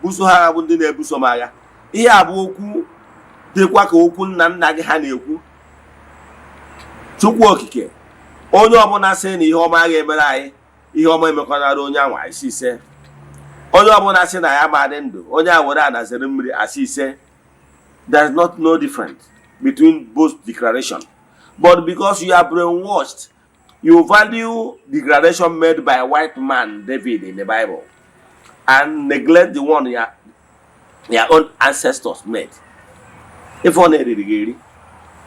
buso ha bụ ndị na-ebuso m agha. Ihe a bụ okwu dịkwa ka okwu nna nna gị ha na-ekwu. Chukwu okike onye ọbụla sị na ihe ọma ga-emere anyị, ihe ọma emekwanara onye anwa isi ise. Onye ọbụla sị na ya ma dị ndụ, onye a were anazere mmiri asị ise. There's no difference between both declarations. But because you are brainwashed, you value declaration made by a white man, David, in the Bible, and neglect the one your own ancestors made. If only.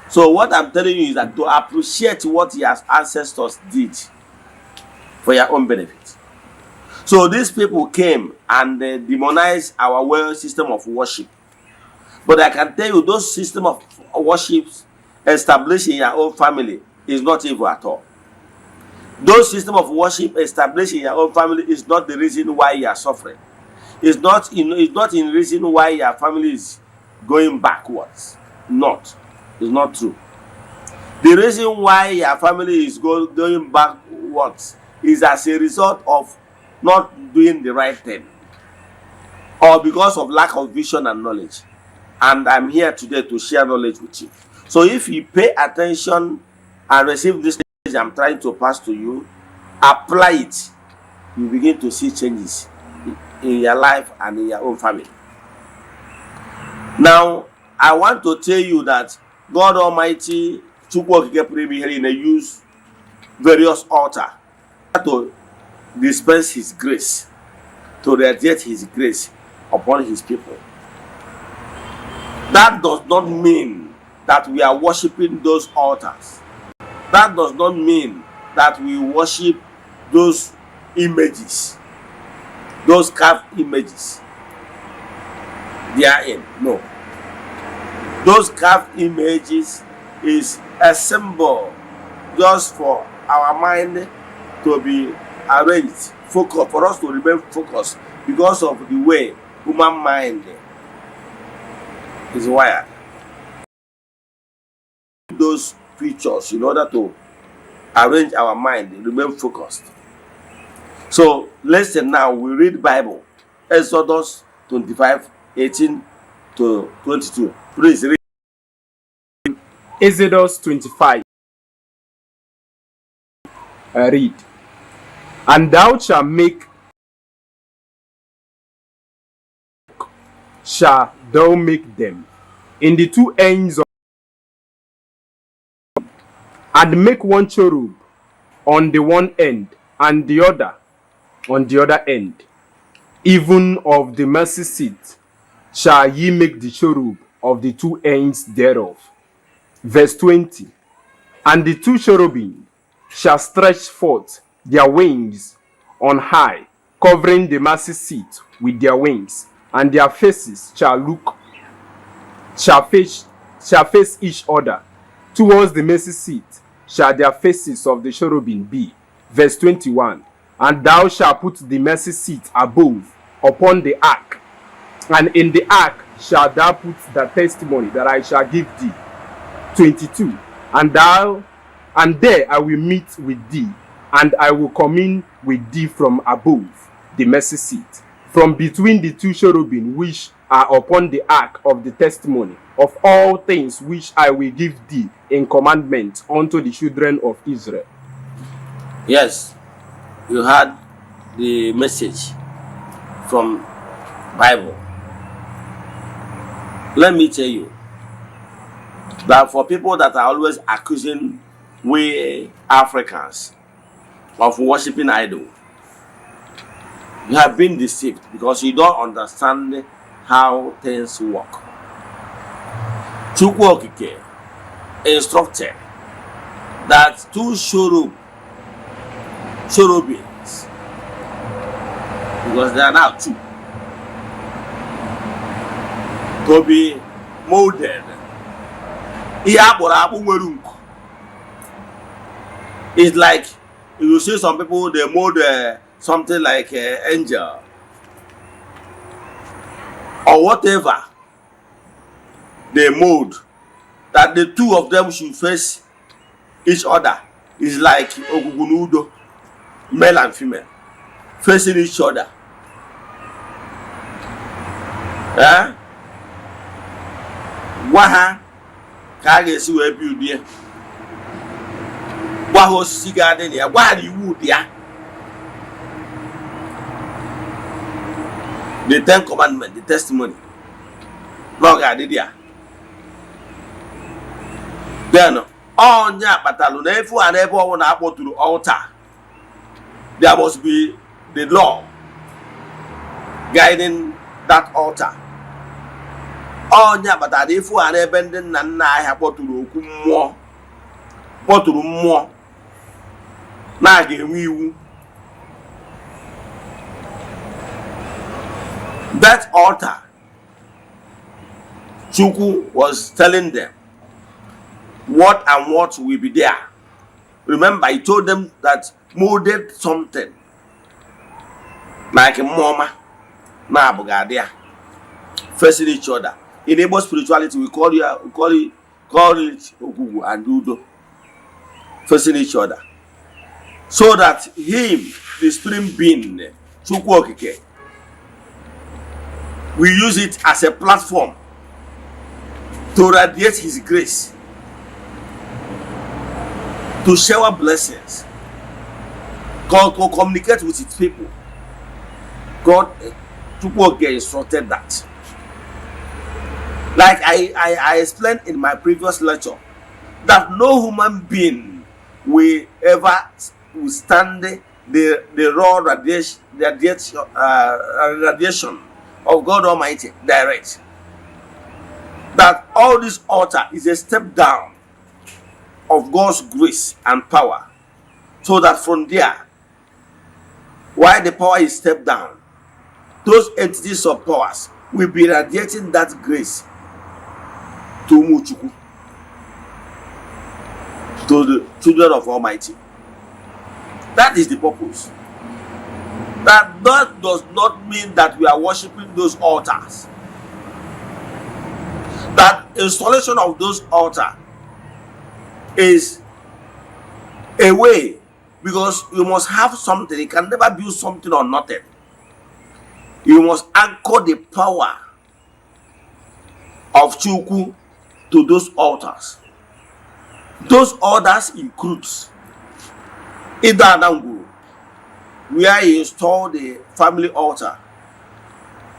So what I'm telling you is that to appreciate what your ancestors did for your own benefit. So these people came and demonized our world system of worship. But I can tell you, those system of worship established in your own family is not evil at all. Those system of worship established in your own family is not the reason why you are suffering. It's not in reason why your family is going backwards. It's not true. The reason why your family is going backwards is as a result of not doing the right thing, or because of lack of vision and knowledge. And I'm here today to share knowledge with you. So if you pay attention and receive this message I'm trying to pass to you, apply it, you begin to see changes in your life and in your own family. Now, I want to tell you that God Almighty use various altars to dispense His grace, to radiate His grace upon His people. That does not mean that we are worshiping those altars. That does not mean that we worship those images, those carved images therein. No. Those carved images is a symbol just for our mind to be arranged, focus, for us to remain focused because of the way human mind is wired. Those pictures in order to arrange our mind, remain focused. So listen now, we read Bible, Exodus 25:18 to 22. Please read. Exodus 25. Read. And thou shalt make them in the two ends of, and make one cherub on the one end and the other on the other end. Even of the mercy seat shall ye make the cherub of the two ends thereof. Verse 20. And the two cherubim shall stretch forth their wings on high, covering the mercy seat with their wings, and their faces shall face each other. Towards the mercy seat shall their faces of the cherubim be. Verse 21. And thou shalt put the mercy seat above upon the ark, and in the ark shalt thou put the testimony that I shall give thee. 22. And there I will meet with thee, and I will come in with thee from above the mercy seat, from between the two cherubim which are upon the ark of the testimony, of all things which I will give thee in commandment unto the children of Israel. Yes, you heard the message from Bible. Let me tell you that for people that are always accusing we Africans of worshiping idol, you have been deceived because you don't understand how things work. Chukwu Okike instructed that two cherubims, because there are now two, to be molded. It's like you see some people, they mold something like an angel or whatever they mold, that the two of them should face each other. It's like Ogugunudo, male and female, facing each other. Gwa ha ka a ga-esi wee build ya. Gwa ha osisi ga-adị na ya. Gwa ha na iwu dị ya. The 10 commandments, the testimony. No ga-adị dị ya. Then onye akpatalu na efu a n'ebe ọnwụ na akpọtụrụ altar. There must be the law guiding that altar. Onye akpatara na efu a n'ebe ndị nna nna ahịa kpọtụrụ okwu mmụọ, kpọtụrụ mmụọ na-aga enwe iwu. That altar, Chukwu was telling them what and what will be there. Remember, he told them that molded something like a mama, na bugadia, facing each other. In Igbo spirituality, we call it Ogugu and Udo, facing each other, so that him, the spirit being, Chukwu Okike, we use it as a platform to radiate his grace, to shower blessings, God to communicate with his people. God, Chukwu Okike instructed that. Like I explained in my previous lecture, that no human being will ever withstand the raw radiation of God Almighty direct. That all this altar is a step down of God's grace and power, so that from there, while the power is stepped down, those entities of powers will be radiating that grace to Muchuku, to the children of Almighty. That is the purpose. That does not mean that we are worshiping those altars. That installation of those altars is a way, because you must have something. You can never build something or nothing. You must anchor the power of Chukwu to those altars. Those altars includes Eze-Ana, where he installed the family altar,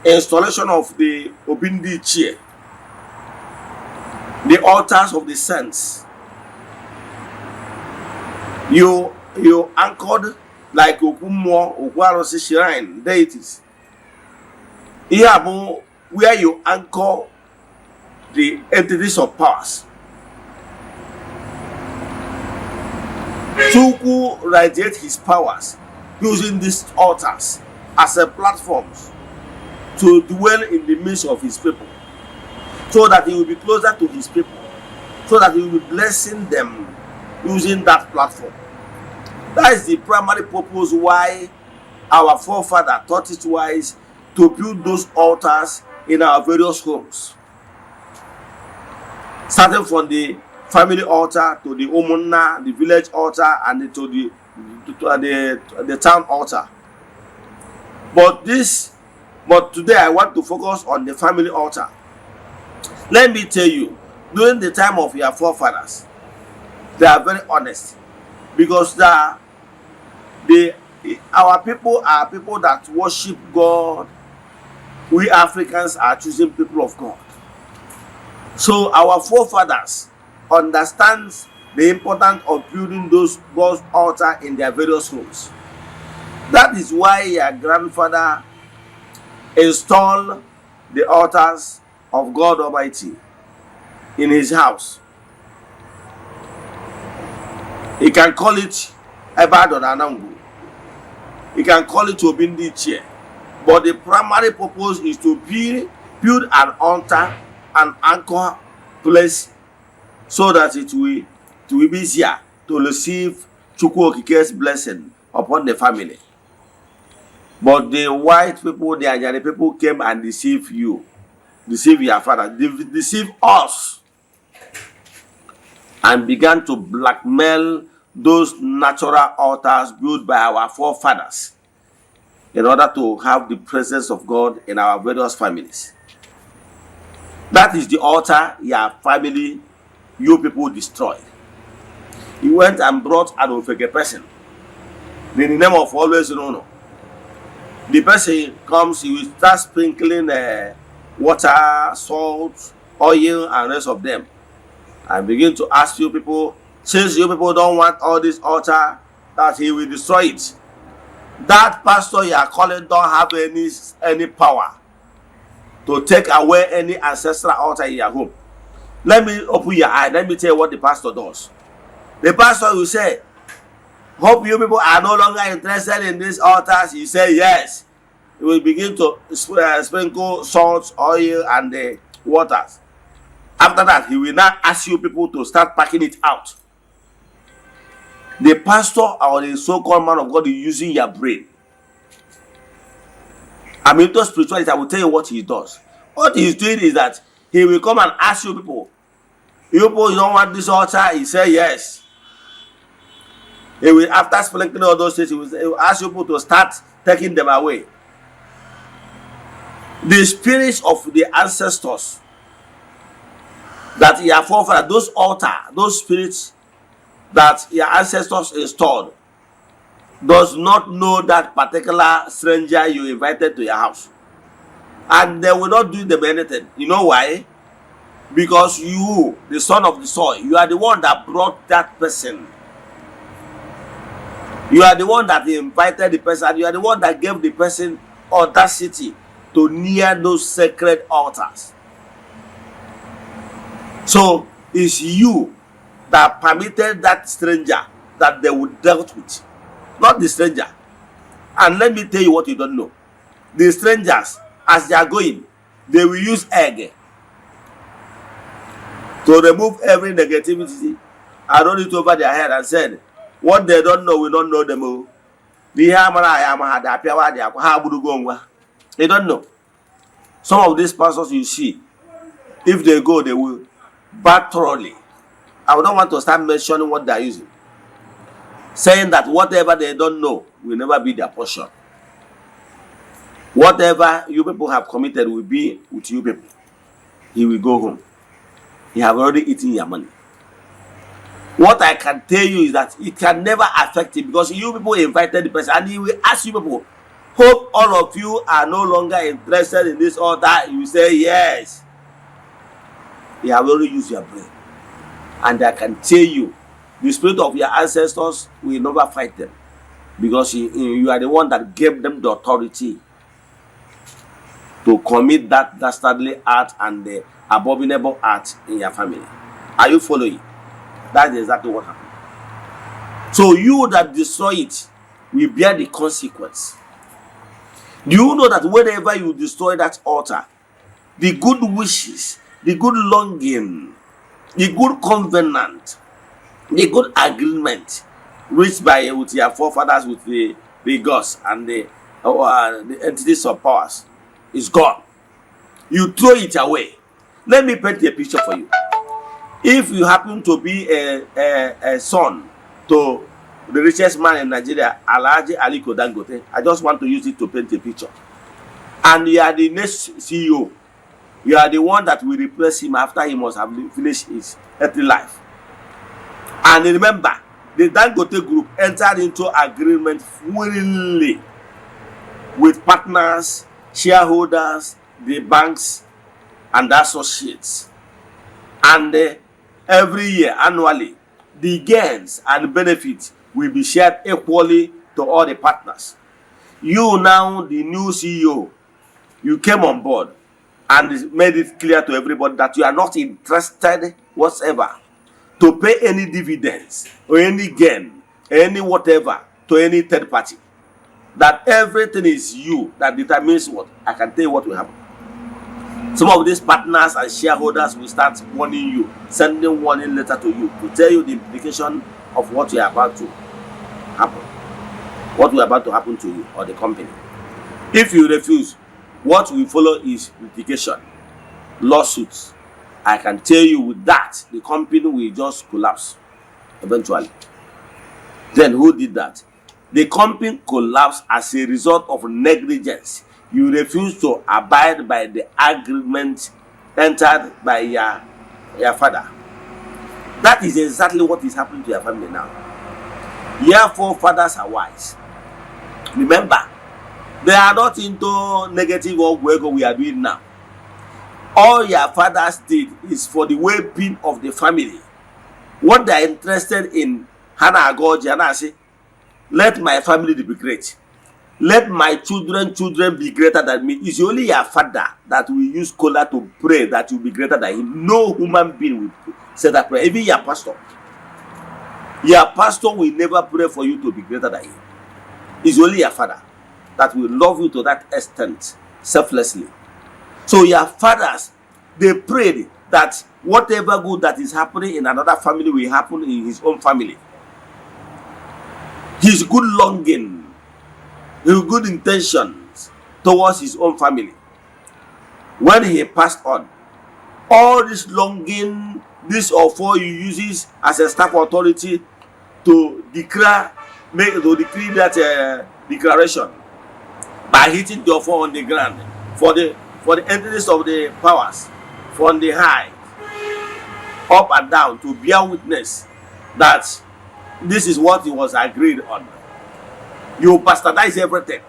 installation of the Obindi chair, the altars of the saints. You anchored like Okumo, Okwarosi shrine deities. Here, where you anchor the entities of powers. Chukwu radiate his powers using these altars as a platform to dwell in the midst of his people, so that he will be closer to his people, so that he will be blessing them using that platform. That is the primary purpose why our forefather thought it wise to build those altars in our various homes, starting from the family altar to the Omunna, the village altar, and to the town altar. But today I want to focus on the family altar. Let me tell you, during the time of your forefathers, they are very honest, because our people are people that worship God. We Africans are choosing people of God. So our forefathers understand the importance of building those God's altar in their various homes. That is why your grandfather installed the altars of God Almighty in his house. He can call it Eze-Ana. He can call it Obindi chair. But the primary purpose is to build an altar, an anchor place, so that it will be easier to receive Chukwu Okike's blessing upon the family. But the white people, the Ajani people, came and deceived you, deceived your father, deceived us, and began to blackmail those natural altars built by our forefathers in order to have the presence of God in our various families. That is the altar your family, you people destroyed. He went and brought an Ofeke person in the name of always no. The person comes, he will start sprinkling water, salt, oil, and rest of them, and begin to ask you people, since you people don't want all this altar, that he will destroy it. That pastor you are calling don't have any power to take away any ancestral altar in your home. Let me open your eye. Let me tell you what the pastor does. The pastor will say, hope you people are no longer interested in these altars. You say yes. He will begin to sprinkle salt, oil, and the waters. After that, he will now ask you people to start packing it out. The pastor or the so-called man of God is using your brain. I'm into spirituality. I will tell you what he does. What he's doing is that he will come and ask you people, you people, you don't want this altar? He say yes. He will, after sprinkling all those things, he will ask you people to start taking them away. The spirits of the ancestors that your forefathers, those altar, those spirits that your ancestors installed, does not know that particular stranger you invited to your house, and they will not do them anything. You know why? Because you, the son of the soil, you are the one that brought that person. You are the one that invited the person. You are the one that gave the person audacity to near those sacred altars. So it's you that permitted that stranger that they would dealt with, not the stranger. And let me tell you what you don't know. The strangers, as they are going, they will use egg to remove every negativity and run it over their head and said, what they don't know, we don't know them all. They don't know. Some of these pastors you see, if they go, they will bat thoroughly. I don't want to start mentioning what they are using, saying that whatever they don't know will never be their portion. Whatever you people have committed will be with you people. He will go home. He have already eaten your money. What I can tell you is that it can never affect him, because you people invited the person, and he will ask you people, hope all of you are no longer interested in this altar. You say yes. He have already used your brain. And I can tell you, the spirit of your ancestors will never fight them, because you are the one that gave them the authority to commit that dastardly act and the abominable act in your family. Are you following? That's exactly what happened. So you that destroy it will bear the consequence. Do you know that whenever you destroy that altar, the good wishes, the good longing, the good covenant, the good agreement reached by with your forefathers, with the gods and the entities of powers, is gone? You throw it away. Let me paint a picture for you. If you happen to be a son to the richest man in Nigeria, Alhaji Aliko Dangote, I just want to use it to paint a picture, and you are the next CEO, you are the one that will replace him after he must have finished his earthly life. And remember, the Dangote group entered into agreement willingly with partners, shareholders, the banks, and associates. And every year, annually, the gains and benefits will be shared equally to all the partners. You now, the new CEO, you came on board and made it clear to everybody that you are not interested whatsoever to pay any dividends or any gain, any whatever, to any third party. That everything is you that determines what. I can tell you what will happen. Some of these partners and shareholders will start warning you, sending warning letter to you to tell you the implication of what you are about to happen, what will about to happen to you or the company. If you refuse, what will follow is litigation, lawsuits. I can tell you with that, the company will just collapse eventually. Then who did that? The company collapsed as a result of negligence. You refuse to abide by the agreement entered by your father. That is exactly what is happening to your family now. Your forefathers are wise. Remember, they are not into negative or work we are doing now. All your fathers did is for the well-being of the family. What they are interested in, Hannah God, Hannah say, let my family be great. Let my children be greater than me. It's only your father that will use cola to pray that you will be greater than him. No human being will say that prayer. Even your pastor. Your pastor will never pray for you to be greater than him. It's only your father that will love you to that extent, selflessly. So your fathers, they prayed that whatever good that is happening in another family will happen in his own family. His good longing, his good intentions towards his own family. When he passed on, all this longing, this offer he uses as a staff authority to declare that declaration by hitting the offer on the ground for the entities of the powers from the high up and down to bear witness that this is what it was agreed on. You bastardize everything,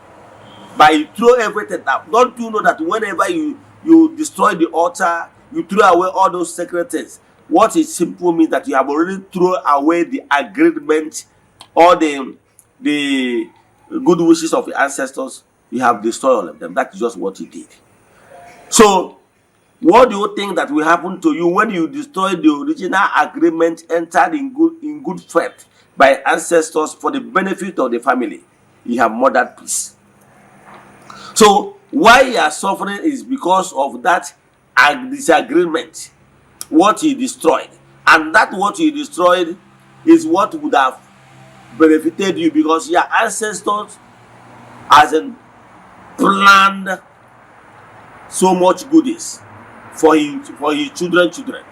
but you throw everything out. Don't you know that whenever you destroy the altar, you throw away all those sacred things? What it simply means that you have already thrown away the agreement, all the good wishes of the ancestors. You have destroyed all of them. That's just what you did. So, what do you think that will happen to you when you destroy the original agreement entered in good faith by ancestors for the benefit of the family? You have murdered peace. So, why you are suffering is because of that disagreement, what he destroyed. And that what he destroyed is what would have benefited you, because your ancestors hasn't planned so much goodies for his children.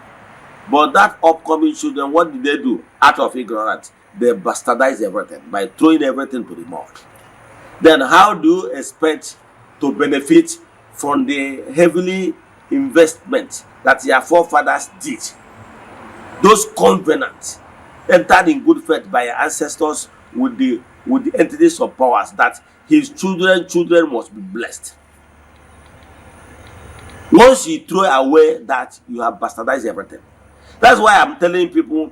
But that upcoming children, what did they do? Out of ignorance, they bastardized everything by throwing everything to the mud. Then how do you expect to benefit from the heavily investment that your forefathers did? Those covenants entered in good faith by your ancestors with the entities of powers, that his children must be blessed. Once you throw away that, you have bastardized everything. That's why I'm telling people,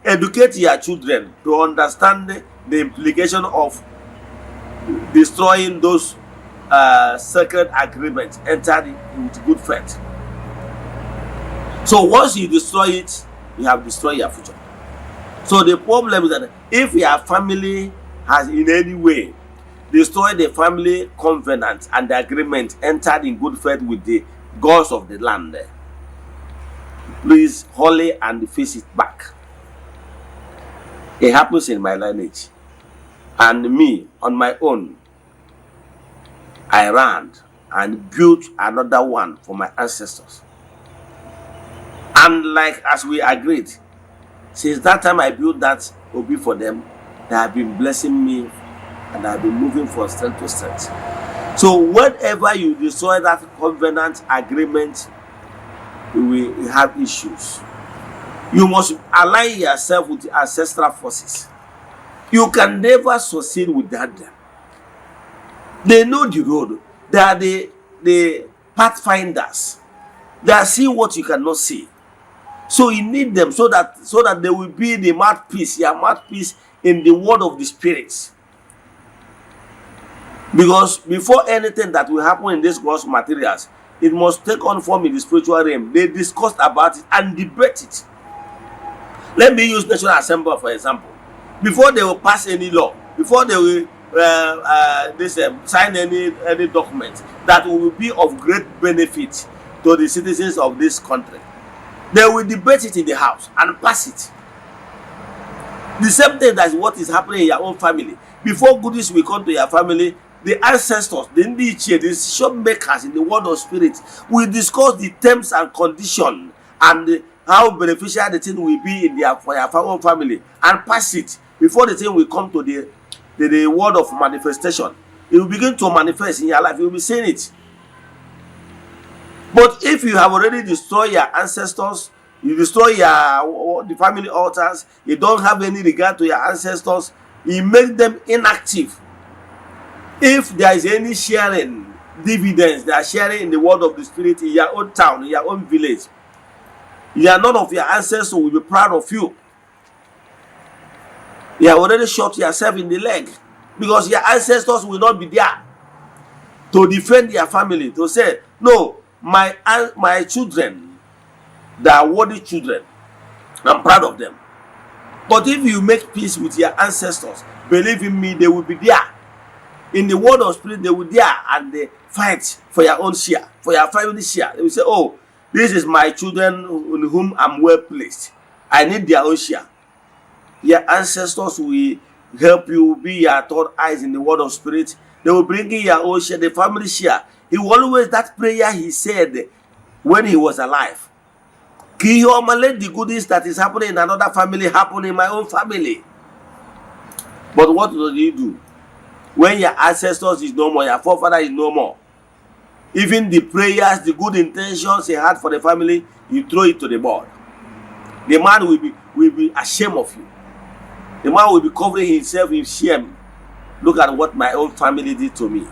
educate your children to understand the implication of destroying those sacred agreements entered with good faith. So once you destroy it, you have destroyed your future. So the problem is that if your family has in any way destroyed the family covenant and the agreement entered in good faith with the gods of the land, please holy and face it back. It happens in my lineage, and me on my own, I ran and built another one for my ancestors. And like as we agreed, since that time I built that Obi for them, they have been blessing me and I have been moving from strength to strength. So whenever you destroy that covenant agreement, you will have issues. You must align yourself with the ancestral forces. You can never succeed without them. They know the road. They are the pathfinders. They are seeing what you cannot see. So you need them so that they will be the mouthpiece, your mouthpiece in the word of the spirits. Because before anything that will happen in these gross materials, it must take on form in the spiritual realm. They discussed about it and debate it. Let me use National Assembly for example. Before they will pass any law, before they will sign any document that will be of great benefit to the citizens of this country, they will debate it in the house and pass it. The same thing as what is happening in your own family. Before goodies will come to your family, the ancestors, the Ndiche, the decision makers in the world of spirit will discuss the terms and conditions and how beneficial the thing will be for your own family and pass it before the thing will come to the world of manifestation. It will begin to manifest in your life. You will be seeing it. But if you have already destroyed your ancestors, you destroy the family altars, you don't have any regard to your ancestors, you make them inactive. If there is any sharing dividends, they are sharing in the word of the spirit in your own town, in your own village, none of your ancestors will be proud of you. You have already shot yourself in the leg, because your ancestors will not be there to defend their family, to say, no, my children, they are worthy children, I'm proud of them. But if you make peace with your ancestors, believe in me, they will be there. In the word of spirit, they will be there, and they fight for your own share, for your family share. They will say, oh, this is my children in whom I'm well placed. I need their own share. Your ancestors will help you, be your third eyes in the word of spirit. They will bring in your own share, the family share. He will always, that prayer he said when he was alive. Let the goodies that is happening in another family happen in my own family. But what do you do? When your ancestors is no more, your forefather is no more, even the prayers, the good intentions he had for the family, you throw it to the board. The man will be ashamed of you. The man will be covering himself in shame. Look at what my own family did to me.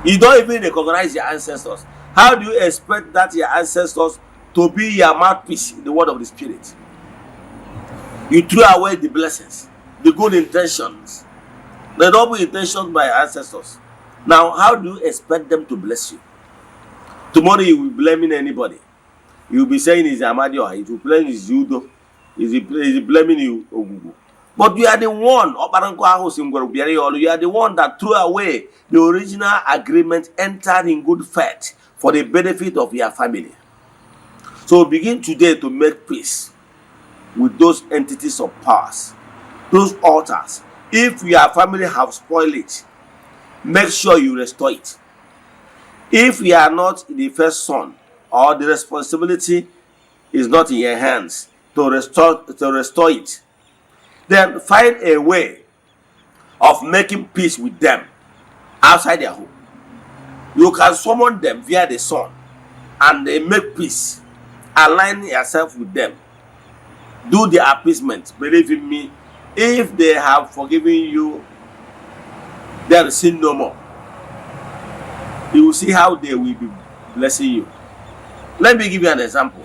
You don't even recognize your ancestors. How do you expect that your ancestors to be your mouthpiece in the word of the spirit? You threw away the blessings, the good intentions, the noble intentions by your ancestors. Now, how do you expect them to bless you? Tomorrow you will be blaming anybody. You will be saying it's Amadi, or it will blame is Judo, is blaming you Ogugu. But you are the one, you are the one that threw away the original agreement, entered in good faith for the benefit of your family. So begin today to make peace with those entities of powers, those altars. If your family have spoiled it, make sure you restore it. If you are not the first son, or the responsibility is not in your hands to restore it, then find a way of making peace with them outside their home. You can summon them via the son and they make peace. Align yourself with them. Do the appeasement. Believe in me, if they have forgiven you, they will sin no more. You will see how they will be blessing you. Let me give you an example.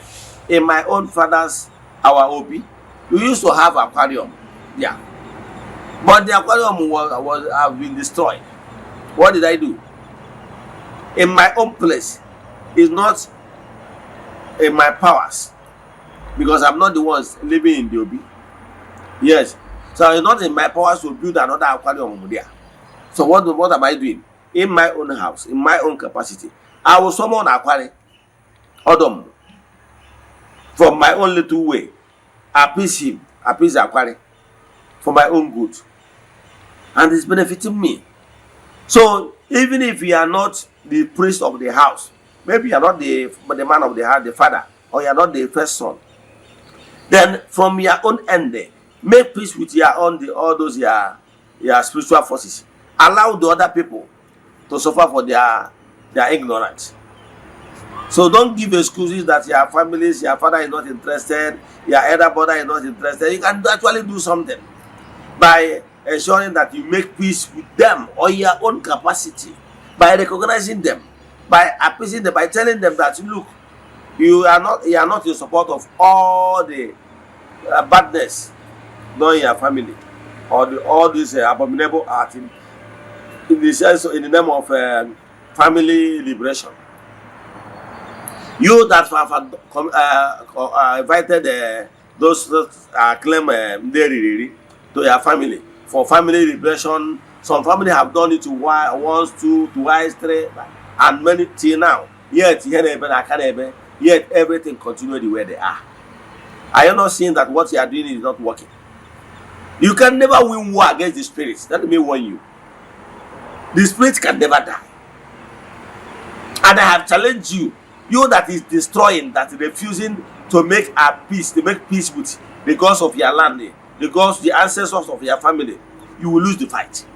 In my own father's, our Obi, we used to have aquarium. Yeah. But the aquarium have been destroyed. What did I do? In my own place, it's not in my powers, because I'm not the ones living in the Obi. Yes. So it's not in my powers to build another aquarium over there. So what am I doing? In my own house, in my own capacity, I will summon aquarium, Odom, from my own little way, appease him, appease the aquarium, for my own good, and it's benefiting me. So even if you are not the priest of the house, maybe you are not the man of the house, the father, or you are not the first son, then from your own end, make peace with your own all those your spiritual forces. Allow the other people to suffer for their ignorance. So don't give excuses that your families, your father is not interested, your elder brother is not interested. You can actually do something by ensuring that you make peace with them on your own capacity, by recognizing them, by appeasing them, by telling them that, look, you are not in support of all the badness done in your family, or all this abominable art in the sense, in the name of family liberation. You that have invited those claim to your family for family liberation. Some family have done it to once, two, twice, three, and many till now. Yet everything continues the way they are. Are you not seeing that what you are doing is not working? You can never win war against the spirits. Let me warn you. The spirit can never die. And I have challenged you, you that is destroying, that is refusing to make a peace, to make peace with the gods of your land, the gods, the ancestors of your family, you will lose the fight.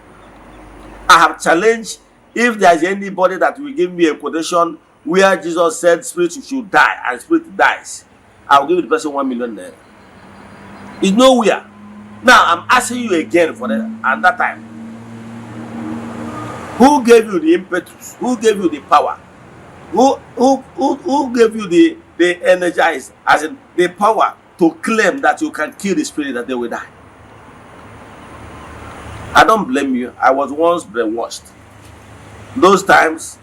I have challenged, if there is anybody that will give me a quotation where Jesus said spirit should die and spirit dies, I will give the person 1 million naira. It's nowhere. Now I'm asking you again for that and that time. Who gave you the impetus? Who gave you the power? Who gave you the energize, as in the power to claim that you can kill the spirit that they will die? I don't blame you. I was once brainwashed. Those times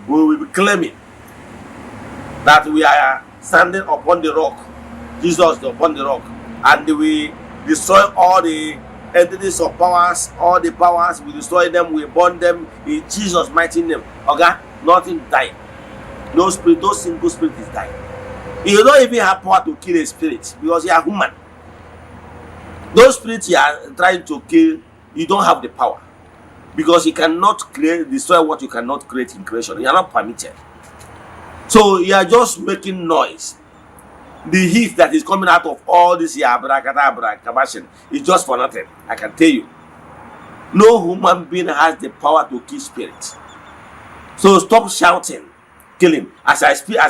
we will be claiming that we are standing upon the rock, Jesus upon the rock, and we destroy all the entities of powers, all the powers, we destroy them, we burn them in Jesus' mighty name. Okay? Nothing dying. No spirit, no single spirit is dying. You don't even have power to kill a spirit because you are human. Those spirits you are trying to kill, you don't have the power. Because you cannot destroy what you cannot create in creation. You are not permitted. So you are just making noise. The heat that is coming out of all this kabashin is just for nothing. I can tell you. No human being has the power to kill spirits. So stop shouting, kill him. As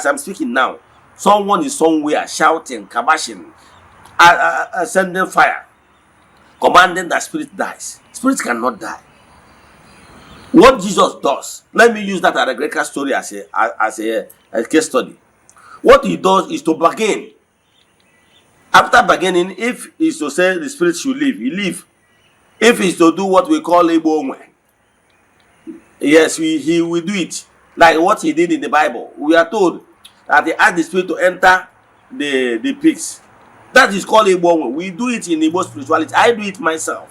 I'm speaking now, someone is somewhere shouting, kabashin, sending fire, commanding that spirit dies. Spirits cannot die. What Jesus does, let me use that at a Greek story as a case study. What he does is to bargain. After bargaining, if he's to say the spirit should leave, he leave. If he's to do what we call Ebo, yes, he will do it. Like what he did in the Bible. We are told that he asked the spirit to enter the pigs. That is called Ebo. We do it in Igbo spirituality. I do it myself.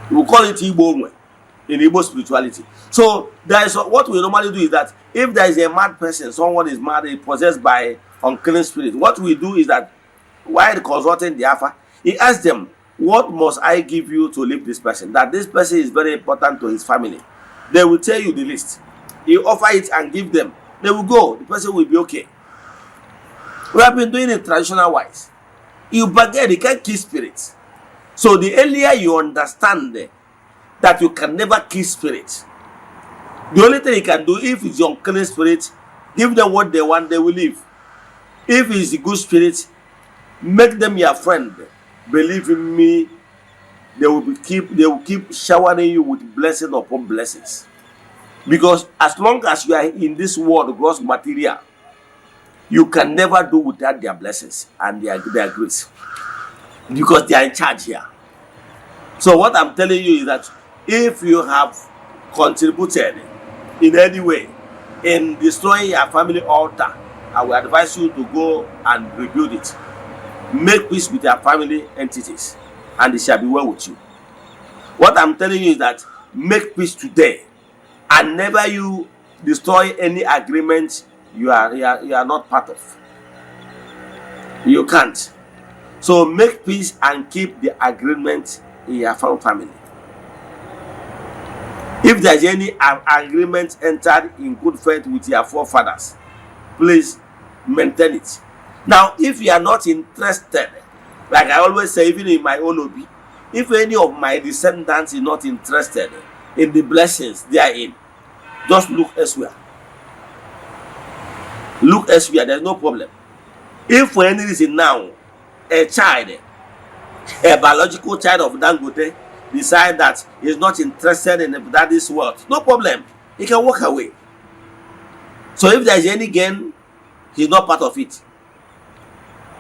We call it Igbo in Igbo spirituality. So there is what we normally do is that if there is a mad person, someone is mad, possessed by unclean spirit, what we do is that while consulting the Alpha, he asks them, what must I give you to leave this person? That this person is very important to his family. They will tell you the list. You offer it and give them. They will go. The person will be okay. We have been doing it traditional wise. You bargain, you can't kill spirits. So the earlier you understand that you can never kill spirits, the only thing you can do, if it's your unclean spirit, give them what they want, they will leave. If it's a good spirit, make them your friend. Believe in me, they will keep showering you with blessing upon blessings. Because as long as you are in this world, gross material, you can never do without their blessings and their grace. Because they are in charge here. So what I'm telling you is that if you have contributed in any way in destroying your family altar, I will advise you to go and rebuild it. Make peace with your family entities, and it shall be well with you. What I'm telling you is that make peace today, and never you destroy any agreement you are not part of. You can't. So make peace and keep the agreement in your family. If there's any agreement entered in good faith with your forefathers, please maintain it. Now, if you are not interested, like I always say, even in my own obi, if any of my descendants is not interested in the blessings they are in, just look elsewhere. Look elsewhere, there's no problem. If for any reason now, a biological child of Dangote, decide that he's not interested in daddy's wealth, no problem. He can walk away. So if there's any gain, he's not part of it.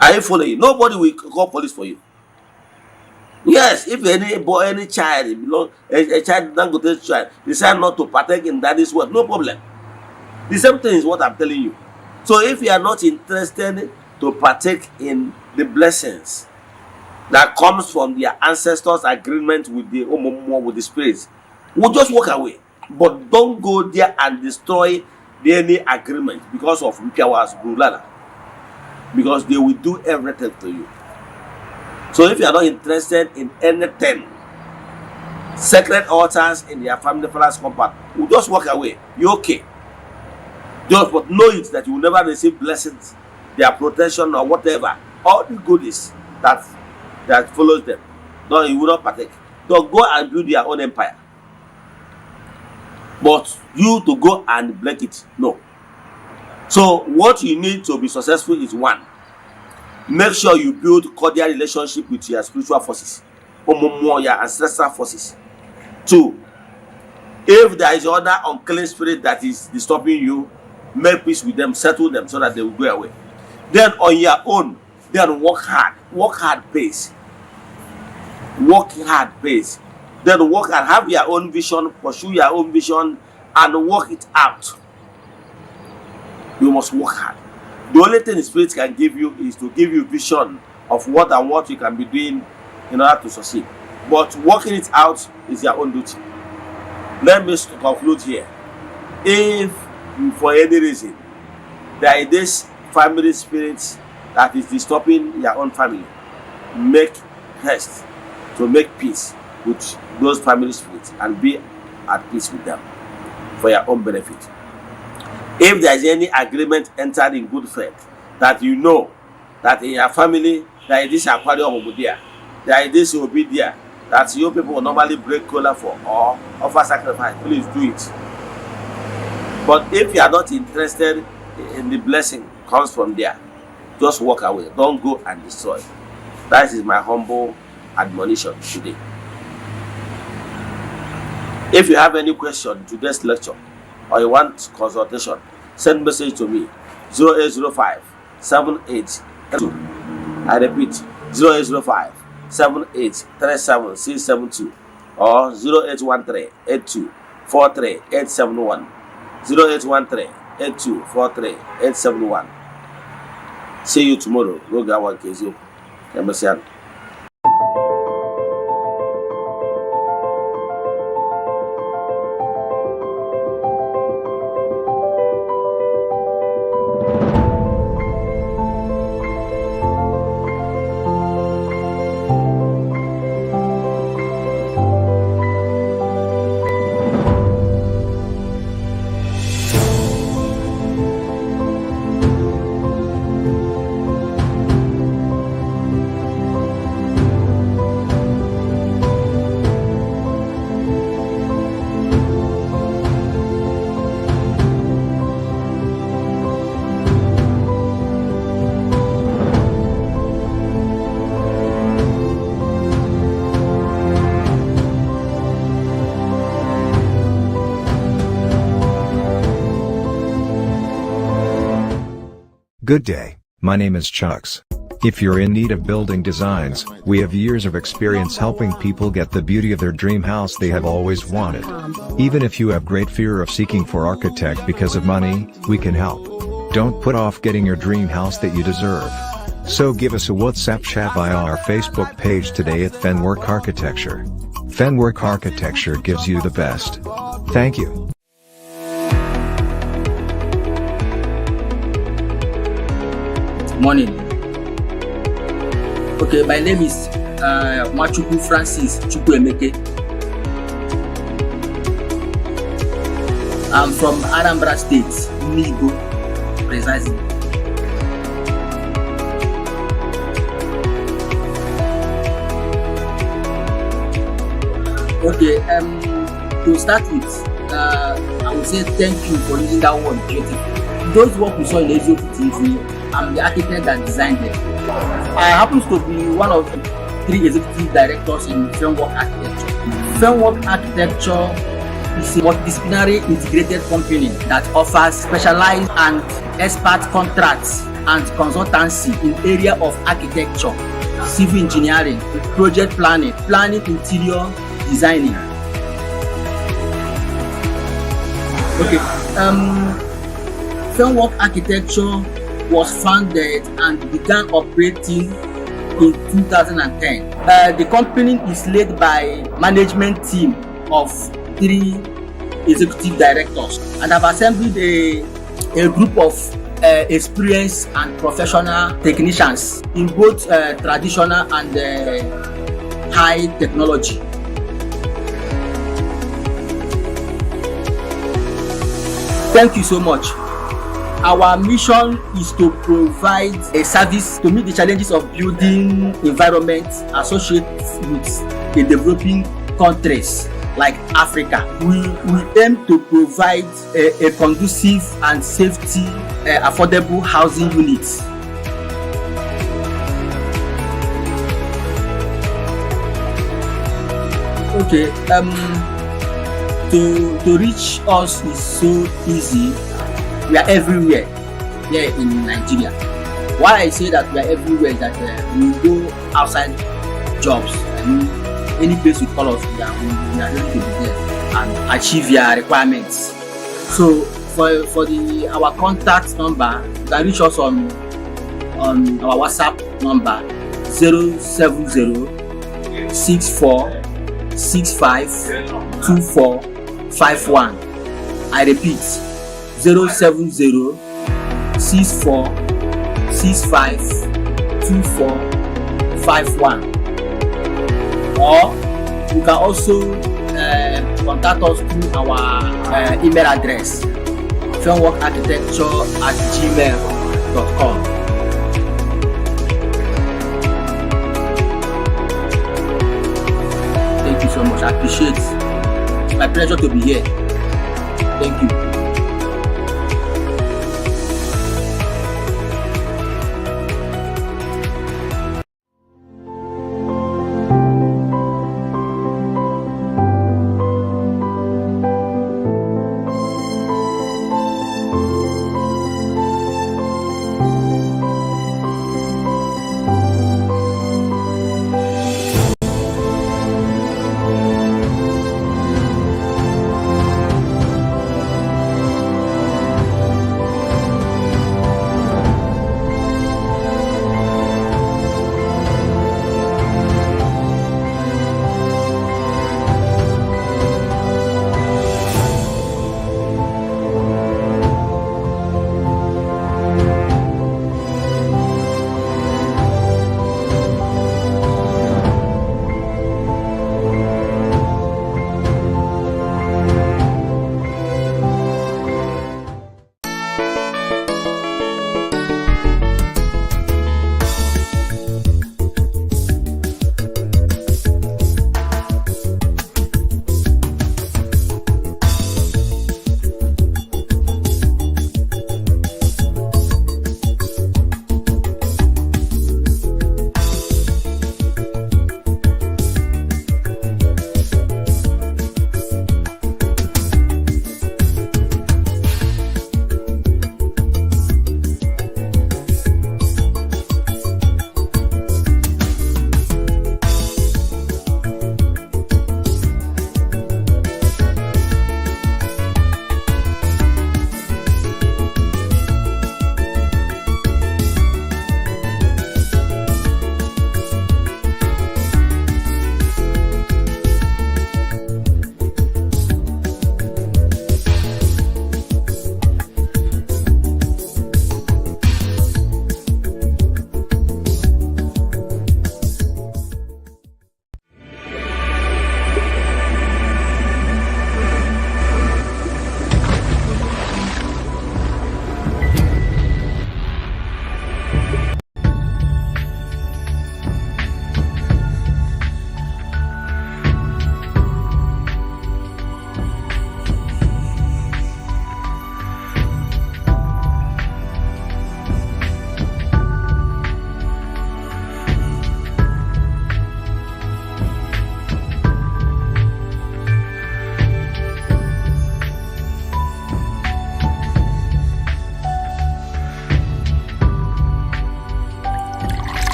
Are you following? Nobody will call police for you. Yes, if any child, a child, Dangote's child, decide not to partake in daddy's wealth, no problem. The same thing is what I'm telling you. So if you are not interested to partake in the blessings that comes from their ancestors' agreement with the spirits, we'll just walk away. But don't go there and destroy any agreement because of Mpiawa's Brulana. Because they will do everything to you. So if you are not interested in anything, sacred altars in your family father's compound, we'll just walk away. You're okay. Just but know it that you will never receive blessings, their protection or whatever, all the goodies that follows them. No, you will not partake. So go and build your own empire. But you to go and break it, no. So what you need to be successful is one, make sure you build cordial relationship with your spiritual forces, your ancestral forces. Two, if there is other unclean spirit that is disturbing you, make peace with them, settle them so that they will go away. Then on your own, then work hard pace. Work hard pace. Then work hard, have your own vision, pursue your own vision, and work it out. You must work hard. The only thing the spirit can give you is to give you vision of what and what you can be doing in order to succeed. But working it out is your own duty. Let me conclude here. If for any reason there is this family spirit that is disturbing your own family, make haste to make peace with those family spirits and be at peace with them for your own benefit. If there is any agreement entered in good faith, that you know that in your family there is this aquarium over there, there is this obi there, that you people will normally break cola for or offer sacrifice, please do it. But if you are not interested in the blessing comes from there, just walk away. Don't go and destroy. That is my humble admonition today. If you have any question to this lecture or you want consultation, send message to me 0805 78. I repeat 0805 7837 672 or 0813 82 43 871 0813 82 43 871. See you tomorrow. Go get one Eziokwu. Good day, my name is Chucks. If you're in need of building designs, we have years of experience helping people get the beauty of their dream house they have always wanted. Even if you have great fear of seeking for architect because of money, we can help. Don't put off getting your dream house that you deserve. So give us a WhatsApp chat via our Facebook page today at Fenwork Architecture. Fenwork Architecture gives you the best. Thank you. Morning. Okay, my name is Mwachukwu Francis Chukwuemeke. I'm from Anambra State, Nigo, precisely. Okay, to start with, I would say thank you for using that word, beautiful. Those work we saw in Eziokwu TV, I'm the architect that designed it. I happen to be one of 3 executive directors in Framework Architecture. Framework Architecture is a multidisciplinary integrated company that offers specialized and expert contracts and consultancy in area of architecture, civil engineering, project planning, interior designing. Okay, Framework Architecture was founded and began operating in 2010. The company is led by management team of 3 executive directors, and have assembled a group of experienced and professional technicians in both traditional and high technology. Thank you so much. Our mission is to provide a service to meet the challenges of building environments associated with the developing countries like Africa. We aim to provide a conducive and safety, affordable housing units. Okay, to reach us is so easy. We are everywhere here in Nigeria. Why I say that we are everywhere is that we go outside jobs. I mean, any place you call us, we are ready to be there and achieve your requirements. So for our contact number, you can reach us on our WhatsApp number 07064652451. I repeat, 07064652451. Or you can also contact us through our email address, filmworkarchitecture@gmail.com. Thank you so much. I appreciate it. It's my pleasure to be here. Thank you.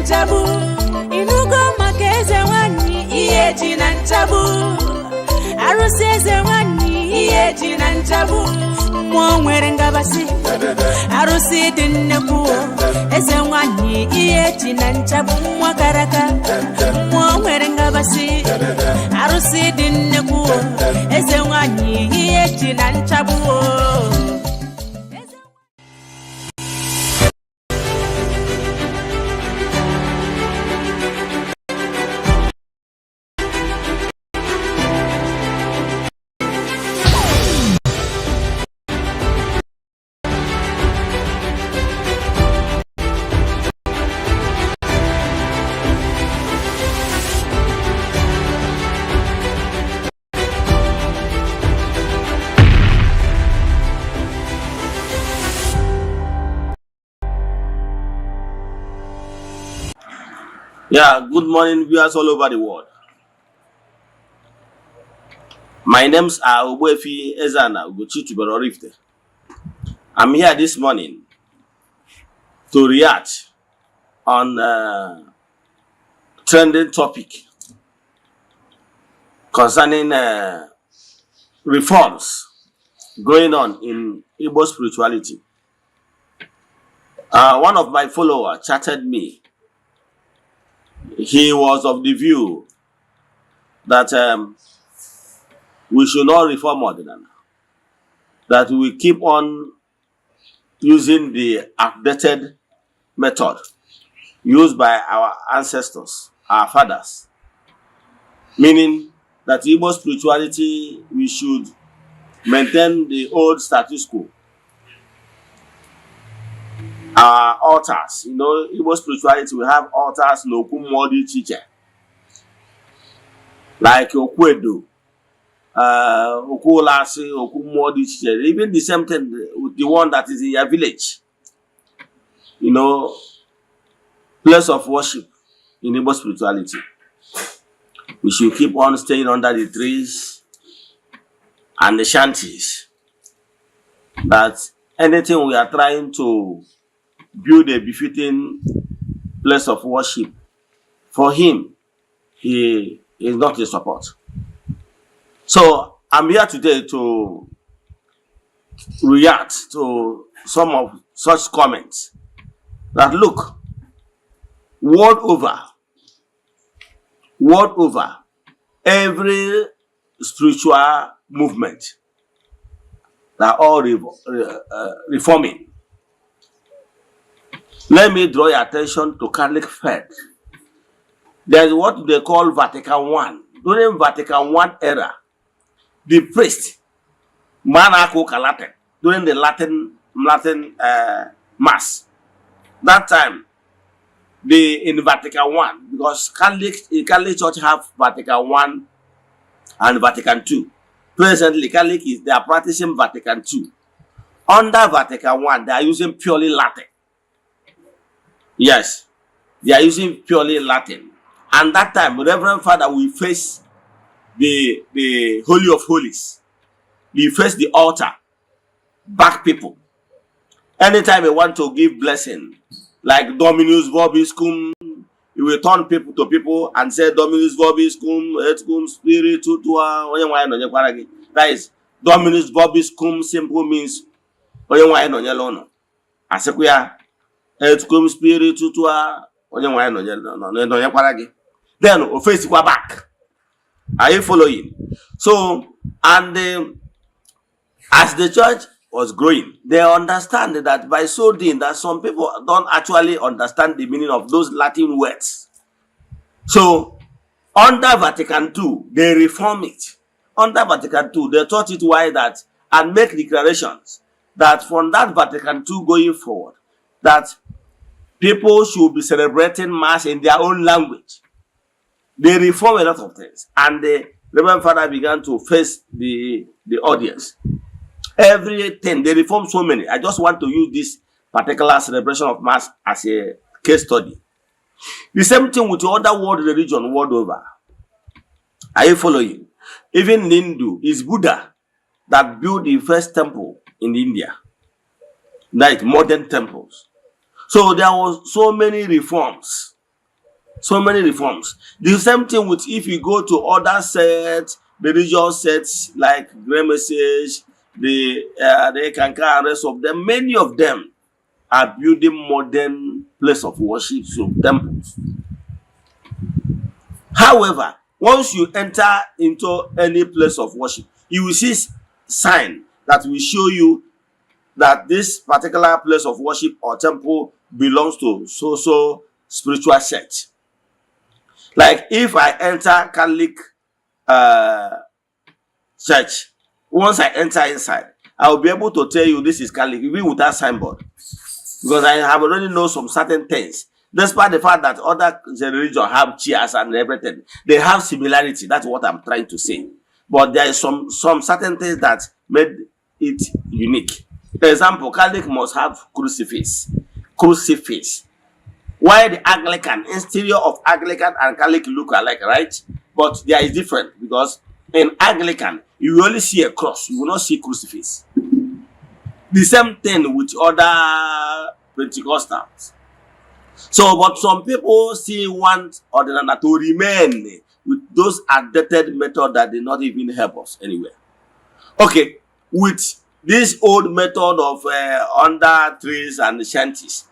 nchabu inugo maka eze nwanyị ihe ji na nchabu Arụsị eze nwanyị ihe ji na nchabu mmụọ nwere ngabasị arụsị dị nnekwu eze nwanyị ihe ji na nchabu mmụọ karaka mmụọ nwere ngabasị arụsị dị nnekwu eze nwanyị ihe ji na nchabu Yeah, good morning, viewers all over the world. My names are Eze-Ana Rifte. I'm here this morning to react on trending topic concerning reforms going on in Igbo spirituality. One of my followers chatted me. He was of the view that we should not reform Eze-Ana, that we keep on using the updated method used by our ancestors, our fathers, meaning that Igbo spirituality, we should maintain the old status quo. Our altars, you know, Igbo spirituality, we have altars no kumodi teacher. Like Okwedo, Okulasi, Okumodi teacher. Even the same thing with the one that is in your village. You know, place of worship in Igbo spirituality. We should keep on staying under the trees and the shanties. That anything we are trying to build a befitting place of worship for him, he is not in support. So I'm here today to react to some of such comments. That look, world over, every spiritual movement, they are all reforming. Let me draw your attention to Catholic faith. There is what they call Vatican I. During Vatican I era, the priest, Manako Latin, during the Latin Mass, that time, in Vatican I, because Catholic Church have Vatican I and Vatican II. Presently, Catholic they are practicing Vatican II. Under Vatican I, they are using purely Latin. Yes, they are using purely Latin. And that time, Reverend Father will face the Holy of Holies. We face the altar, back people. Anytime we want to give blessing, like Dominus Vobiscum, he will turn people to people and say Dominus Vobiscum, et cum spiritu tua. That is Dominus Vobiscum simple means et cum spiritu tua. Then face back. Are you following? So, and as the church was growing, they understand that by so doing that some people don't actually understand the meaning of those Latin words. So, under Vatican II, they reform it. Under Vatican II, they taught it why that and make declarations that from that Vatican II going forward, that people should be celebrating Mass in their own language. They reform a lot of things. And the Reverend Father began to face the audience. Everything, they reform so many. I just want to use this particular celebration of Mass as a case study. The same thing with other world religion world over. Are you following? Even in Hindu, it's Buddha that built the first temple in India. Like modern temples. So there was so many reforms. So many reforms. The same thing with if you go to other sects, religious sects like Gremesage, the Kanka, and rest of them, many of them are building modern place of worship, so temples. However, once you enter into any place of worship, you will see sign that will show you that this particular place of worship or temple belongs to so spiritual sect. Like if I enter Catholic church, once I enter inside, I will be able to tell you this is Catholic, even without signboard, because I have already know some certain things. Despite the fact that other religions have chairs and everything, they have similarity. That's what I'm trying to say. But there is some certain things that made it unique. For example, Catholic must have crucifix. Why the Anglican, interior of Anglican and Catholic look alike, right? But there is different, because in Anglican, you will only see a cross. You will not see crucifix. The same thing with other Pentecostals. So, but some people still want Ordinana to remain with those outdated methods that did not even help us anywhere. Okay, with this old method of under trees and shanties,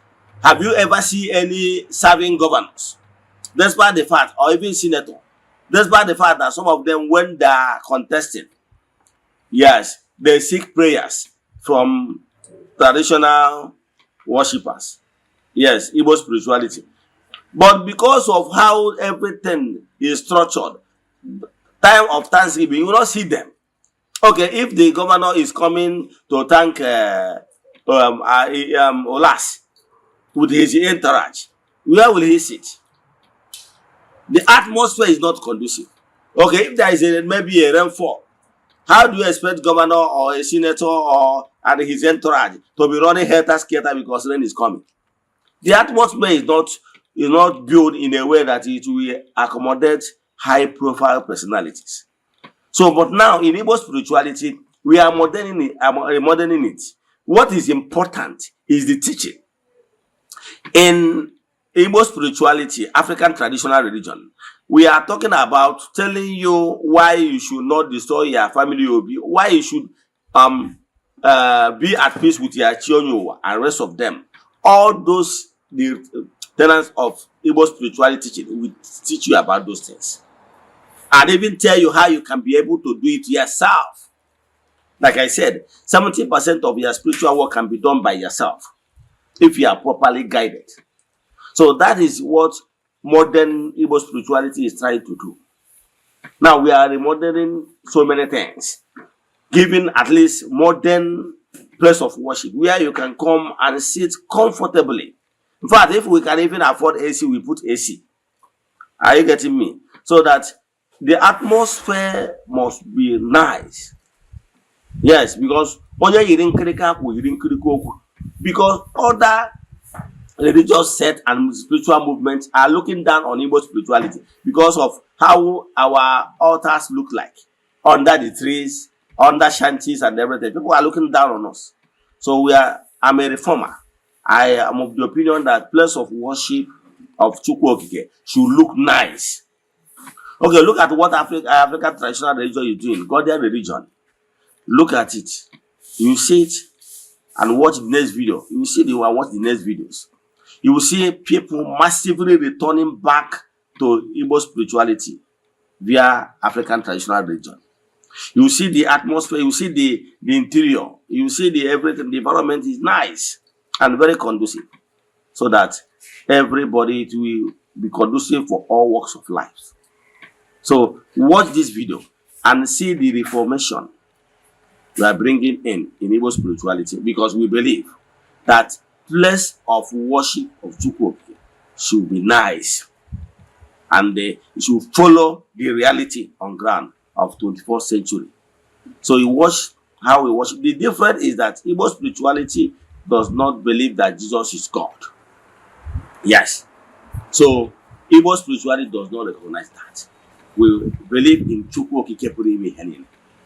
have you ever seen any serving governors? Despite the fact, or even senator, despite the fact that some of them, when they are contesting, yes, they seek prayers from traditional worshippers. Yes, Igbo spirituality. But because of how everything is structured, time of Thanksgiving, you will not see them. Okay, if the governor is coming to thank Olas with his entourage, where will he sit? The atmosphere is not conducive. Okay, if there is maybe a rainfall, how do you expect governor or a senator or and his entourage to be running helter-skelter because rain is coming? The atmosphere is not built in a way that it will accommodate high-profile personalities. So, but now in Igbo spirituality, we are moderning it. What is important is the teaching. In Igbo spirituality, African traditional religion, we are talking about telling you why you should not destroy your family, why you should be at peace with your children and rest of them. All those the tenets of Igbo spirituality teaching will teach you about those things, and even tell you how you can be able to do it yourself. Like I said, 70% of your spiritual work can be done by yourself if you are properly guided. So that is what modern Igbo spirituality is trying to do. Now we are remodeling so many things, giving at least modern place of worship where you can come and sit comfortably. In fact, if we can even afford AC, we put AC. Are you getting me? So that the atmosphere must be nice. Yes, because other religious sects and spiritual movements are looking down on Igbo spirituality because of how our altars look like under the trees, under shanties and everything. People are looking down on us. So I'm a reformer. I am of the opinion that place of worship of Chukwu Okike should look nice. Okay, look at what African traditional religion is doing, Ghanaian religion. Look at it. You see it and watch the next video. You will see watch the next videos. You will see people massively returning back to Igbo spirituality via African traditional religion. You will see the atmosphere, you will see the interior, you will see everything. The environment is nice and very conducive, so that everybody it will be conducive for all walks of life. So watch this video and see the reformation we are bringing in Igbo spirituality, because we believe that place of worship of Chukwu should be nice and it should follow the reality on ground of 21st century. So you watch how we worship. The difference is that Igbo spirituality does not believe that Jesus is God. Yes. So Igbo spirituality does not recognize that. We believe in Chukwu Okike Pụrụ Ime Ihe Niile.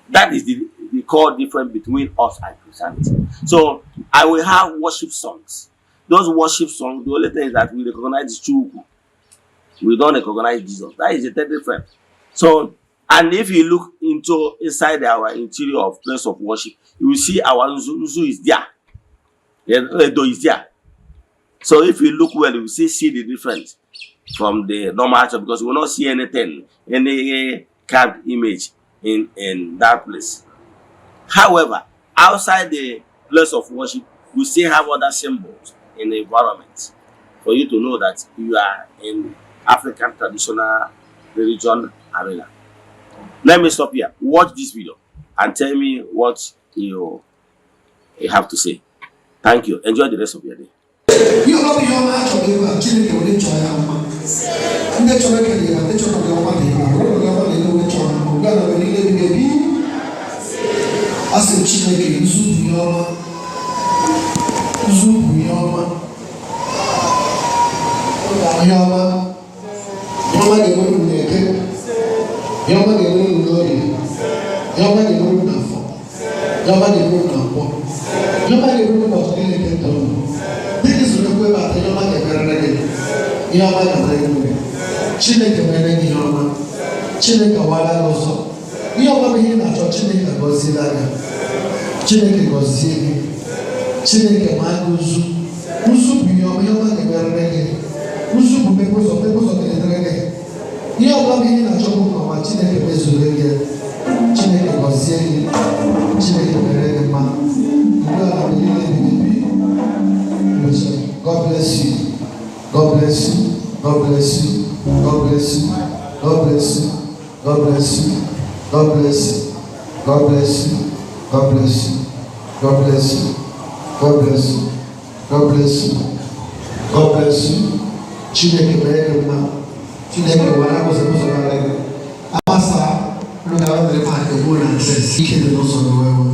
That is the core difference between us and Christianity. So I will have worship songs. Those worship songs, the only thing is that we recognize Chukwu. We don't recognize Jesus. That is the third difference. So And if you look inside our interior of place of worship, you will see our Nzu is there. Edo is there. So if you look well, you will see the difference from the normal church, because you will not see anything, any carved image in that place. However, outside the place of worship, you still have other symbols in the environment for you to know that you are in African traditional religion arena. Let me stop here. Watch this video and tell me what you have to say. Thank you. Enjoy the rest of your day. You know your match of you are chilling your rich and that's what I can do. That's what I want to do. As a chicken, Zoom God bless you. God bless you. God bless you. God bless you. God bless you. God bless you. God bless you. God bless you. God bless you. God bless you. God bless you. God bless you. God bless you. Chineke mere mma. Chineke wara ko se ko so na le. Amasa, no ga wa le ma ke bo na se. Ike de no so no we.